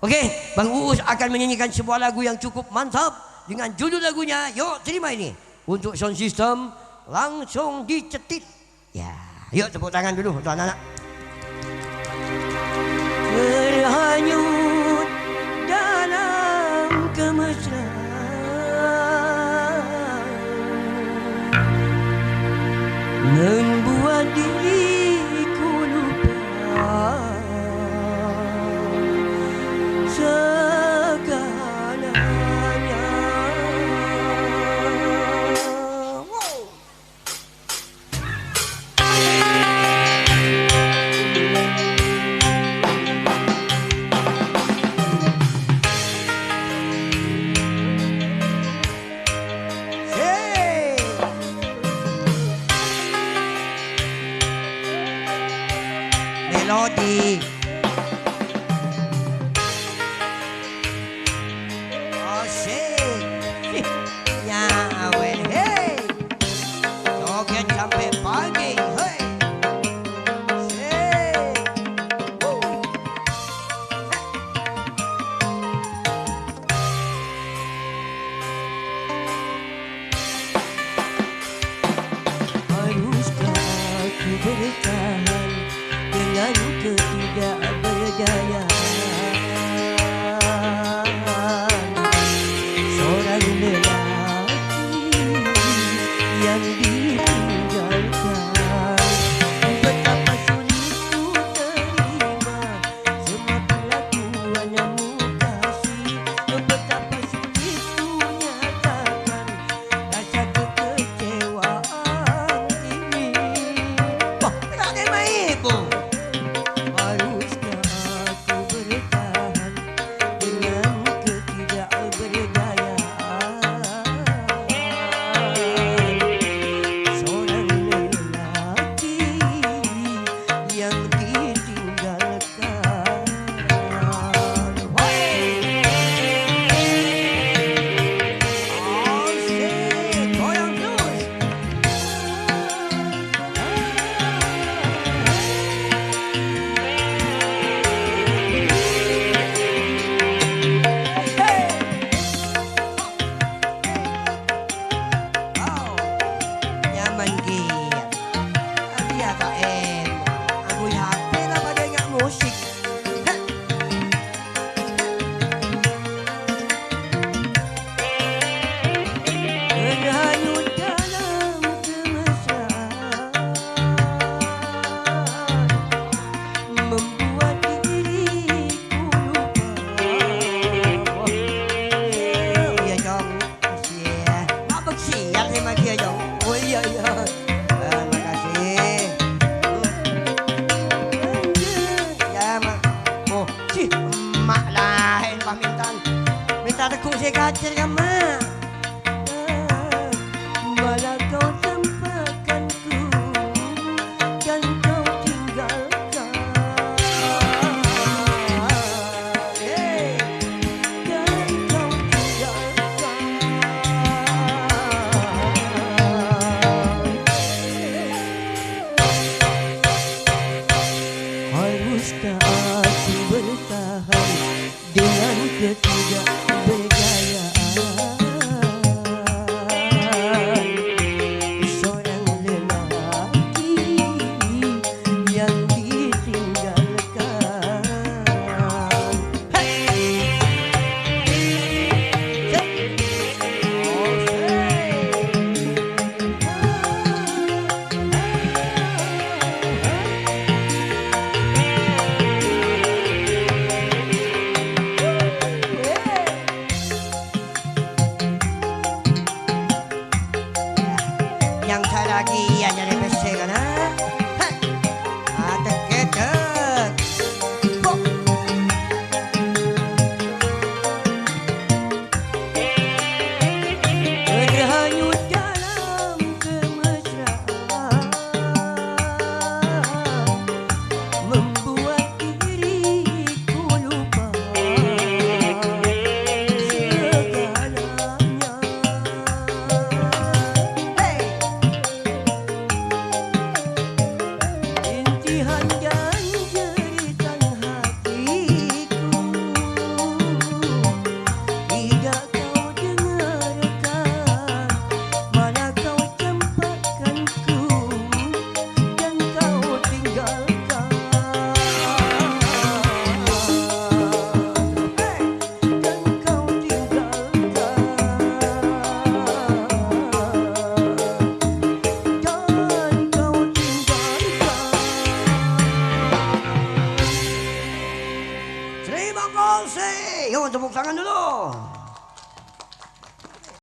Okey, Bang Uus akan menyanyikan sebuah lagu yang cukup mantap dengan judul lagunya. Yuk terima ini. Untuk sound system langsung dicetit. Ya, yuk tepuk tangan dulu untuk anak-anak. Terhanyut dalam kemesraan membuat diriku lupa segalanya. Melodi asik nyawe, hey joget sampai pagi, hey haruskah aku bertahan dengan ketidakberdayaan seorang lelaki yang ditinggalkan. Betapa sulit ku terima semua perlakuanmu kasih. Betapa sulit ku nyatakan rasa kekecewaan ini. Wah, tak ada main pun. Haruskah aku bertahan dengan ketidakberdayaan seorang lelaki yang ditinggalkan. Asyik goyang terus. Nyaman giat. Dia tak aku HP lah pada ingat musik. Terhanyut dalam kemesraan membuat diriku lupa. Oh ya Jong, siap. Mak bersiap terima kasih Jong. Oh iya iya. Terima kasih. Ya mak. Oh, cih, mak lain pamitan. Minta tekuk saya kacir kan mak. Malah kau tempatkanku dan kau tinggalkan. Hey, dan kau tinggalkan. Haruskah aku bertahan dengan ketidakberdayaan seorang lelaki yang ditinggalkan. Yuk tepuk tangan dulu.